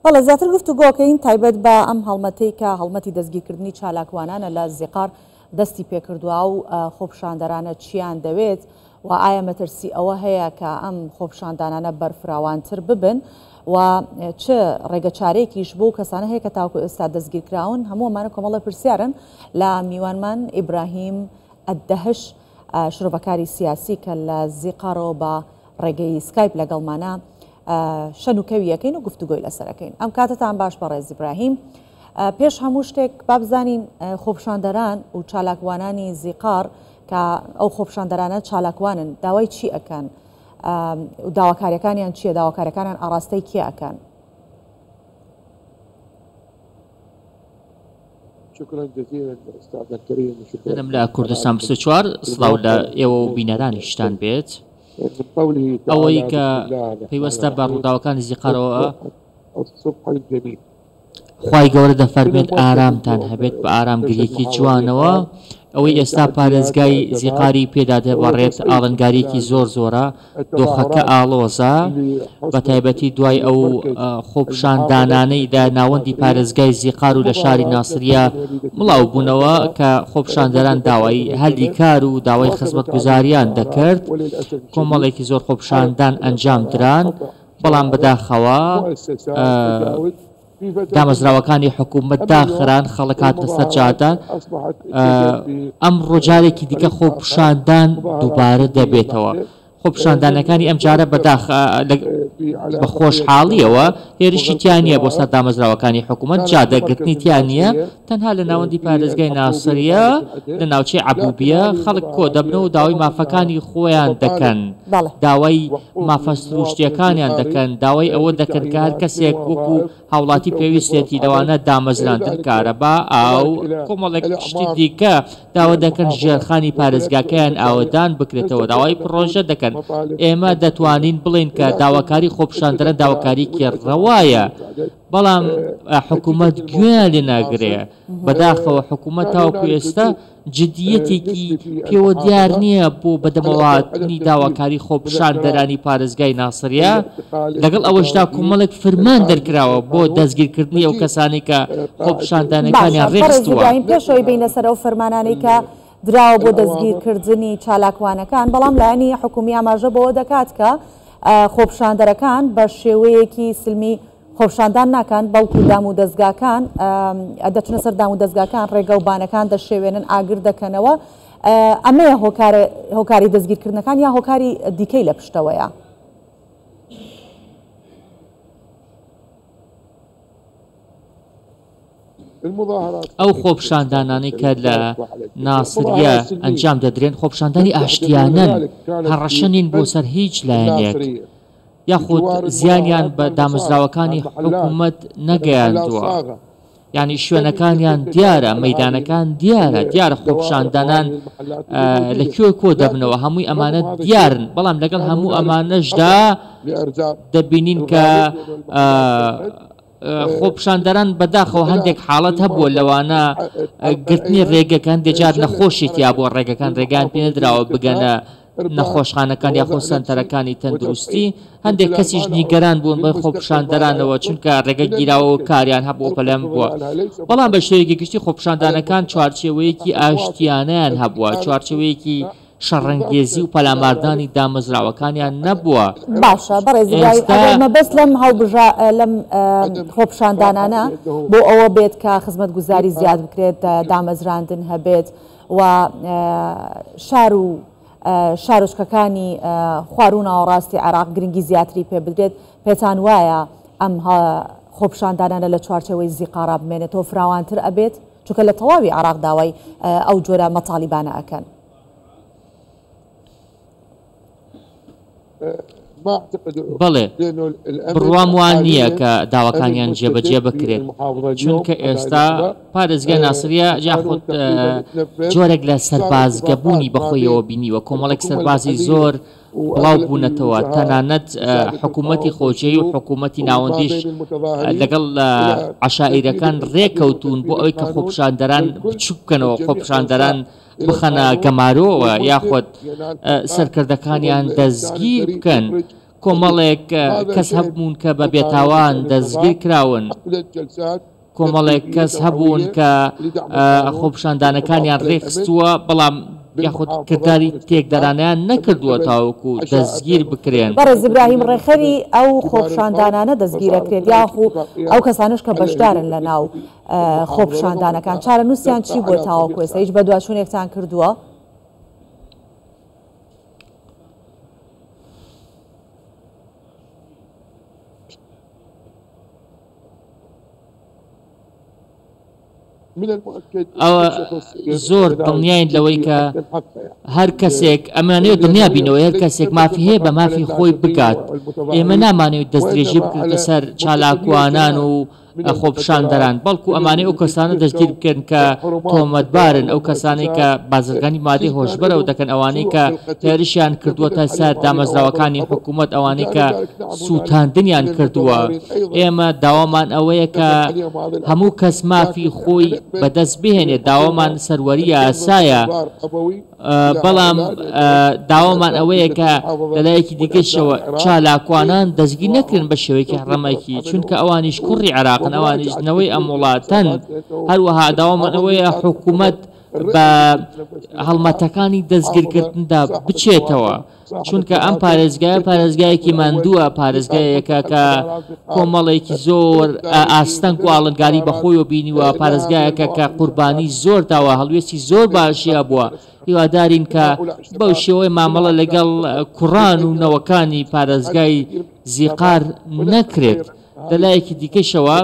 بەڵێ زیاتر گفتوگۆکەین تایبەت بە ئەم هەڵمەتەی کە هەڵمەتی دەستگیرکردنی چالاکوانانە لە زیقار دەستی پێکردووە و خۆپشاندەرانە چیان دەوێت و ئایا مەترسی ئەوە هەیە کە ئەم خۆپشاندانانە بەرفراوانتر ببن و چه ڕێگەچارەیەکیش بۆ کەسانە هەیە کە تاوکو ئێستا دەستگیرکراون هەمووەمانە کۆمەڵە پرسیارن لە میوانمان ئیبراهیم ئەددەهش شرۆڤەکاری سیاسی کە لە زیقارەوە بە ڕێگەی سکایپ لەگەڵمانە شەنوکەویەکەین و گفتوگۆی لەسەرەکەین. ئەم کاتتان باش بەڕێز ئیبراهیم. پێش هەموو شتێک بابزانین خۆپشاندەران و چالاکوانانی زیقار کە ئەو خۆپشاندەرانە چالاکوانن داوای چی ئەکەن و داواکاریەکانیان چییە؟ داواکاریەکانیان ئاراستەی کێ ئەکەن؟ دەم لە کوردستان 24 سڵاو لە ئێوە و بینەرانیشتان بێت. ئەوەی کە پەیوەستە بە ڕووداوەکانی زیقارەوە خوای گەورە دەفەرمێت ئارامتان هەبێت بە ئارامگریەکی جوانەوە. ئەوەی ئێستا پارێزگای زیقاری پێدا دەبڕێت ئاڵنگارێکی زۆر زۆرە دۆخەکە ئاڵۆزە بە تایبەتی دوای ئەو خۆپشاندانانەیدا ناوەندی پارێزگای زیقار و لە شاری ناسریە مڵاو بوونەوە کە خۆپشاندەران داوای هەلدی کار و داوای خزمەتگوزاریان دەکرد. کۆمەڵێکی زۆر خۆپشاندان ئەنجام دران، بەڵام بەداخەوە دامەزراوەکانی حکوومەت داخران خەڵک هاتنە سەر جادە. ئەم ڕۆژارێکی دیکە خۆپشاندان دووبارە دەبێتەوە. خۆپشاندانەکانی ئەم جارە بە خۆشحاڵیەوە هێرشی تیان نیە بۆ سەر دامەزراوەکانی حکوومەت، جادەگرتنی تیان نیە، تەنها لە ناوەندی پارێزگای ناسریە لە ناوچەی عەبوبیە خەڵک کۆ دەبنەوە و داوای مافەکانی خۆیان دەکەن، داوای مافە سروشتیەکانیان دەکەن، داوای ئەوە دەکەن کە هەر کەسێک وەکو هاوڵاتی پێویستێتی لەوانە دامەزراندن کارەبا ئاو کۆمەڵێک شتی دیکە داوا دەکەن ژێرخانی پارێزگاکەیان ئاوەدان بکرێتەوە، داوای پرۆژە دەکەن. ئێمە دەتوانین بڵین کە داواکاری خۆپشاندەرە داواکاریکی ڕەوایە، بەڵام حکوومەت گوێیان لێ ناگرێ. بەداخەوە حکوومەت تاوەکو ئێستا جدیەتێکی پێوە دیار نییە بۆ بەدەمەڵاتنی داواکاری خۆپشاندەرانی پارێزگای ناسریە. لەگەڵ ئەوەشدا کۆمەڵێک فرمان دەرکراوە بۆ دەستگیرکردنی ئەو کەسانی کە خۆپشاندانەکانیان ڕێخستووە. پێشەوەی بینە سەر ئەو فەرمانانەی کە دراوە بۆ دەستگیرکردنی چالاکوانەکان، بەڵام لایەنی حکومی ئاماژە بەوە دەکات کە خۆپشاندەرەکان بە شێوەیەکی سلمی خۆپشاندان ناکەن، بەڵکو دام و دەستگاکان دەچنە سەر دام و دەستگاکان ڕێگە و بانەکان دەشێوێنن ئاگر دەکەنەوە. ئەمەیە هۆکاری دەستگیرکردنەکان یا هۆکاری دیکەی لە پشتەوەیە؟ ئەو خۆپشاندانانی کە لە ناسریە ئەنجام دەدرێن خۆپشاندانی ئاشتیانن، هەڕەشەنین بۆ سەر هیچ لایەنێک، یاخود زیانیان بە دامەزراوەکانی حکوومەت نەگەیاندووە. یعنی شوێنەکانیان دیارە، مەیدانەکان دیارە خۆپشاندانان لەکوێ کۆ دەبنەوە، هەمووی ئەمانە دیارن، بەڵام لەگەڵ هەموو ئەمانەشدا دەبینین کە خۆپشاندەران بەداخەوە هەندێک حاڵەت هەبووە لەوانە گرتنی ڕێگەکان دێجار نەخۆشی تیا بۆ ڕێگەکان ڕێگان پێ نەدراوە بگەنە نەخۆشخانەکان یاخۆ سەنتەرەکانی تەندروستی. هەندێک کەسیش نیگەران بوون بە خۆپشاندەرانەوە چونکە ڕێگە گیراوە کاریان هەبوو پەلەم بووە، بەڵام بە شێوەیەکی گشتی خۆپشاندانەکان چوارچێوەیەکی ئاشتیانیان هەبووە، چوارچێوەیەکی شەڕەنگێزی و پەلاماردانی دامەزراوەکانیان نەبووە. باشە بەڕێزمە بەست لەم لەم خۆپشاندانانە بۆ ئەوە بێت کە خزمەتگوزاری زیاد بکرێت، دامەزراندن هەبێت و شار و شارۆچکەکانی خواروون ناوەڕاستی عێراق گرنگی زیاتری پێ بدرێت. پێتان وایە ئەم خۆپشاندانانە لە چوارچەوەی زیقارا بمێنێتەوە فراوانتر ئەبێت؟ چونکە لە تەواوی عێراق داوای ئەو جۆرە مەتاڵیبانە ئەکەن. بەڵێ بڕوام وان نییە کە داواکانیان جێبەجێ بکرێت، چونکە ئێستا پارێزگای ناسریە جاخۆت جۆرێک لە سەربازگەبوونی بەخۆیەوە بینیوە، کۆمەڵێک سەربازی زۆر بڵاو بوونەتەوە، تەنانەت حکوومەتی خۆجێی و حکوومەتی ناوەندیش لەگەڵ عەشائیرەکان ڕێکەوتون بۆ ئەوەی کە خۆپشاندەران بچوو بکەنەوە، خۆپشاندەران بخەنە گەمارۆوە یاخۆت سەرکردەکانیان دەستگیر بکەن. کۆمەڵێک کەس هەبوون کە بە بێتاوان دەستگیر کراون کۆمەڵێک کەس هەبوون کە خۆپشاندانەکانیان ڕێخستووە بەڵام یاخود کردداری تێکدەرانیان نەکردووە تاوەکو دەستگیر بکرێن. بەڕێز ئیبراهیم ڕێخەری ئەو خۆپشاندانانە دەستگیرەکرێت یاخو ئەو کەسانش کە بەشدارن لە ناو خۆپشاندانەکان چارە نووسیان چی بۆ تاوەکو ئێستا هیچ بەدواشوونێکتان کردووە؟ ئەوە زۆر دڵنیاین لەوەی کە هەر کەسێک ئەمانەوە دڵنیا بینەوە هەر کەسێک مافی هەیە بە مافی خۆی بکات. ئێمە نامانەوێت دەستدرێژی بکرێت لەسەر چالاکوانان و خۆپشاندەران بەڵکو ئەمانەی ئەو کەسانە دەستگیر بکەن کە تۆمەتبارن ئەو کەسانەی کە بازرگانی مادەی هۆشبەرەوە دەکەن ئەوانەی کە هێرشیان کردووەتە سەر دامەزراوەکانی حکوومەت ئەوانەی کە سووتاندنیان کردووە. ئێمە داوامان ئەوەیە کە هەموو کەس مافی خۆی بەدەست بهێنێت داوامان سەروەری یاسایە بەڵام داوامان ئەوەیە کە لەلایەکی دیکەشەوە چالاکوانان دەستگیر نەکردن بە شێوەیەکی ڕەمەکی چونکە ئەوانیش کوڕی عێراقن ئەوانیش نەوەی ئەم وڵاتەن هەروەها داوامان ئەوەیە حکوومەت بە هەڵمەتەکانی دەستگیرکردندا بچێتەوە چونکە ئەم پارێزگایەکی ماندووە پارێزگایەکە کە کۆمەڵێکی زۆر ئاستەنگ و ئاڵنگاری بەخۆیەوە بینیوە پارێزگایەکە کە قوربانی زۆر داوە هەڵوێستی زۆر باشیە بووە هیوادارین کە بەو شێوەی مامەڵە لەگەڵ کوڕان و نەوەکانی پارێزگای زیقار نەکرێت. لەلایەکی دیکەشەوە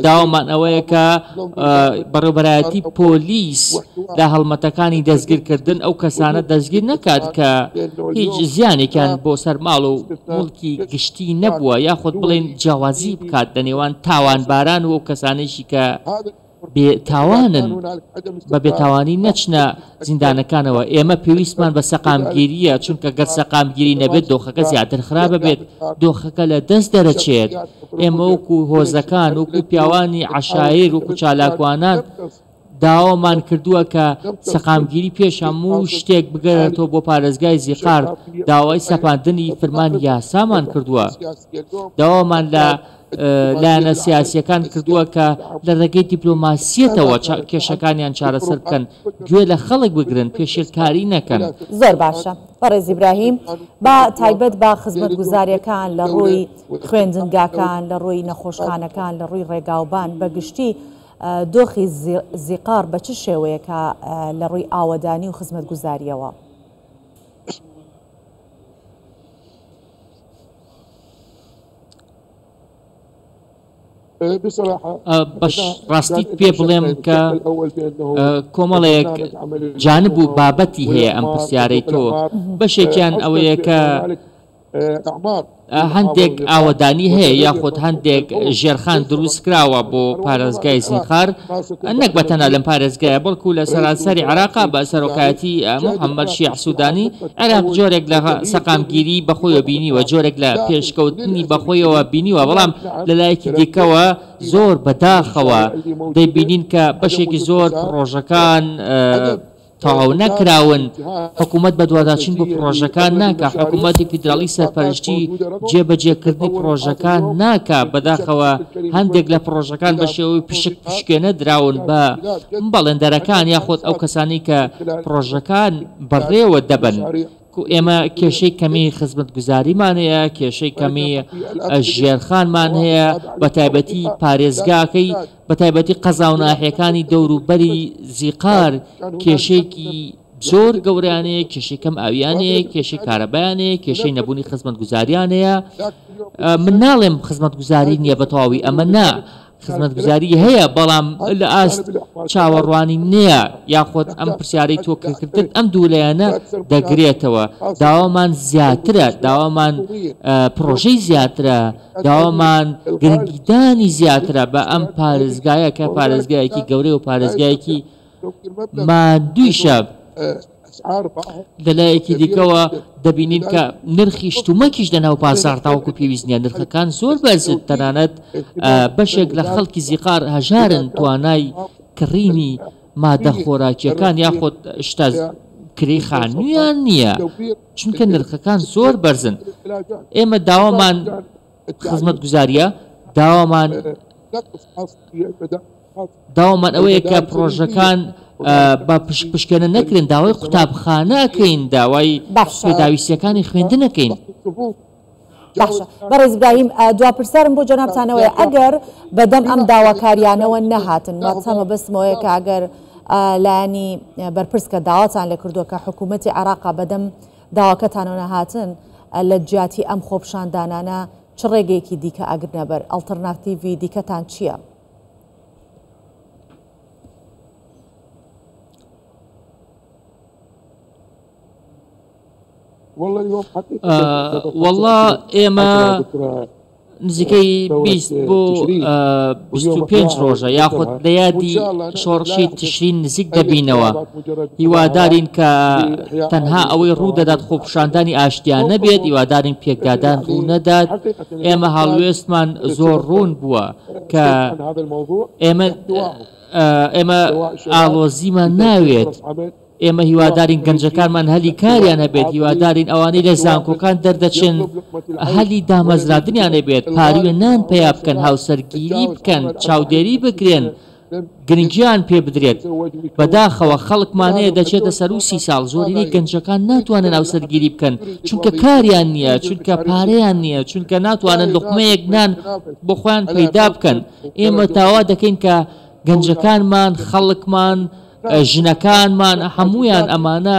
داوامان ئەوەیە کە بەڕێوەبەرایەتی پۆلیس لە هەڵمەتەکانی دەستگیرکردن ئەو کەسانە دەستگیر نەکات کە هیچ زیانێکیان بۆ سەر ماڵ و مڵکی گشتی نەبووە یاخود بڵێن جیاوازی بکات لە نێوان تاوانباران و ئەو کەسانێکی کە بێتاوانن بە بێتاوانی نەچنە زیندانەکانەوە. ئێمە پێویستمان بە سەقامگیریە چونکە گەر سەقامگیری نەبێت دۆخەکە زیاتر خراپە بێت دۆخەکە لە دەست دەرەچێت. ئێمە وەکو هۆزەکان وەکو پیاوانی عەشایر وەکو چالاکوانان داوامان کردووە کە سەقامگیری پێش هەموو شتێک بگەرێتەوە بۆ پارێزگای زیقار داوای سەپاندنی فەرمانی یاسامان کردووە. داوامان لە لایەنە سیاسیەکان کردووە کە لە ڕێگەی دیپلۆماسیەتەوە کێشەکانیان چارەسەر بکەن گوێ لە خەڵک بگرن پێشێلکاری نەکەن. زۆر باشە بەڕێز ئیبراهیم با تایبەت بە خزمەتگوزاریەکان لە ڕووی خوێندنگاکان لە ڕووی نەخۆشخانەکان لە ڕووی ڕێگاوبان بەگشتی دۆخی زیقار بە چ شێوەیەکە لە ڕووی ئاوەدانی و خزمەتگوزاریەوە؟ بەش ڕاستی پێ بڵێم کە کۆمەڵێک جانب و بابەتی هەیە ئەم پرسیارەی تۆ بەشێکیان ئەوەیە کە هەندێک ئاوەدانی هەیە یاخود هەندێک ژێرخان دروست کراوە بۆ پارێزگای زیقار نەک بەتەنها لەم پارێزگایە بەڵکو لە سەرانسەری عێراقا بە سەرۆکایەتی محەممەد شیع سوودانی عێراق جۆرێک لە سەقامگیری بەخۆیەوە بینیوە جۆرێک لە پێشکەوتنی بەخۆیەوە بینیوە بەڵام لەلایەکی دیکەوە زۆر بەداخەوە دەیبینین کە بەشێکی زۆر پرۆژەکان تەواو نەکراون حکوومەت بە دوواداچین بۆ پرۆژەکان ناکە حکوومەتی فیدراڵی سەرپەرشتی جێبەجێکردنی پرۆژەکان ناکە بەداخەوە هەندێک لە پرۆژەکان بە شێوەی پشکێنە دراون بە بەڵێندەرەکان یاخود ئەو کەسانی کە پرۆژەکان بەڕێوە دەبن. ئێمە کێشەی کەمی خزمەتگوزاریمان هەیە کێشەی کەمی ژێرخانمان هەیە بە تایبەتی پارێزگاکەی بە تایبەتی قەزا و ناحیەکانی دەوروبەری زیقار کێشەیەکی زۆر گەورانەیە کێشەی کەم ئاویانەیە کێشەی کارەبایانەیە کێشەی نەبوونی خزمەتگوزاریانەیە. من ناڵێم خزمەتگوزاری نییە بە تەواوی ئەمە نا خزمەتگوزاری هەیە بەڵام لە ئاست چاوەڕوانی نییە یاخود ئەم پرسیارەی تۆکردن ئەم دوولایەنە دەگرێتەوە. داوامان زیاترە داوامان پرۆژەی زیاترە داوامان گرنگیدانی زیاترە بە ئەم پارێزگایە کە پارێزگایەکی گەورەی و پارێزگایەکی مادوویشە. لەلایەکی دیکەوە دەبینین کە نرخی شتومەکیش لەناو پازار تاوەکو پێویست نیە نرخەکان زۆر بەرزن تەنانەت بەشێک لە خەڵکی زیقار هەژارن توانای کڕینی مادە خۆراکیەکان یاخود شتە کرێی خانوویان نییە چونکە نرخەکان زۆر بەرزن. ئێمە داوامان خزمەت گوزاریە داوامان ئەوەیە کە پرۆژەکان بە پشکێنە نەکرێن، داوای قوتابخانەکەین، داوای پێداویستیەکانی خوێندنەکەین. باشە بەڕێز ئیبراهیم، دواپرسەرم بۆ جەنابتانەوەی ئەگەر بەدەم ئەم داواکاریانەوە نەهاتن، مەچەمە بەستمەوەیە کە ئەگەر لایانی بەرپرس کە داواتان لێ کردووە کە حکوومەتی عێراق بەدەم داواکەتانەوە نەهاتن لە جیاتی ئەم خۆپشاندانانە چ ڕێگەیەکی دیکە ئەگرنە بەر؟ ئەڵتەرناتیڤی دیکەتان چییە؟ والله ئێمە نزیکەی 20 بۆ 25 ڕۆژە یاخود لە یادی شۆڕشی تشرین نزیک دەبینەوە. هیوادارین کە تەنها ئەوەی ڕوودەدات خۆپشاندانی ئاشتیان نەبێت، هیوادارین پێکدادان ڕوو نەدات. ئێمە هەڵوێستمان زۆر ڕوون بووە کە ئێمە ئاڵۆزیمان ناوێت. ئێمە هیوادارین گەنجەکانمان هەلی کاریان هەبێت، هیوادارین ئەوانەی لە زانکۆکان دەردەچێن هەلی دامەزراندنیان هەبێت، پاروێ نان پێیا بکەن، هاوسەرگیری بکەن، چاودێری بکرێن، گرنگیان پێ بدرێت. بەداخەوە خەڵکمانەیە دەچێتە سەر و 30 ساڵ زۆرینەی گەنجەکان ناتوانن هاوسەرگیری بکەن چونکە کاریان نییە، چونکە پارەیان نییە، چونکە ناتوانن لقمەیەک نان بۆ خۆیان پەیدا بکەن. ئێمە تاوا دەکەین کە گەنجەکانمان، خەڵکمان، ژنەکانمان هەمویان ئەمانە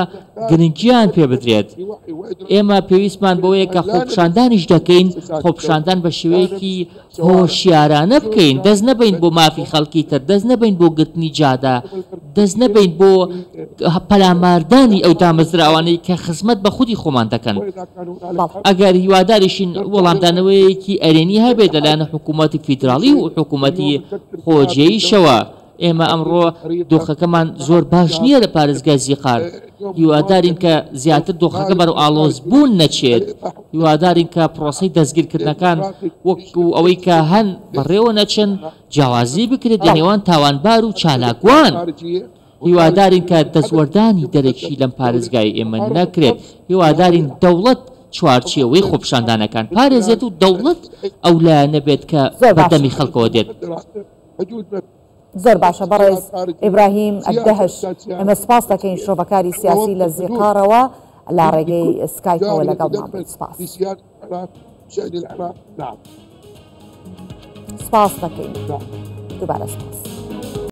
گرنگیان پێ بدرێت. ئێمە پێویستمان بەوەیە کە خۆپشاندانیش دەکەین، خۆپشاندان بە شێوەیەکی هۆشیارانە بکەین، دەست نەبین بۆ مافی خەڵکی تر، دەست نەبین بۆ گرتنی جادا، دەست نەبین بۆ پەلاماردانی ئەو دامەزراوانەی کە خزمەت بە خودی خۆمان دەکەن. ئەگەر هیواداریشین وەڵامدانەوەیەکی ئەرێنی هەبێت لەلایەن حکوومەتی فیدراڵی و حکوومەتی خۆجێیشەوە. ئێمە ئەمڕۆ دۆخەکەمان زۆر باش نییە لە پارێزگای زیقار. هیوادارین کە زیاتر دۆخەکە بەرەو ئاڵۆز بوون نەچێت. هیوادارین کە پرۆسەی دەستگیرکردنەکان وەکو ئەوەی کە هەن بەڕێوە نەچن جیاوازی بکرێت لە نێوان تاوانبار و چالاکوان. هیوادارین کە دەستوەردانی دەرێکی لەم پارێزگای ئێمە نەکرێت. هیوادارین دەوڵەت چوارچێوەی خۆپشاندانەکان پارێزێت و دەوڵەت ئەو لایە نەبێت کە بەدەمی خەڵکەوە دێت. زۆر باشە بەڕێز ئیبراهیم ئەدەهش، ئەمە سپاس دەکەین شۆڤەکاری سیاسی لە زیقارەوە لا ڕێگەی سکایپەوە لەگەڵمان بێت. سپاس دەکەین دووبارە سپاس.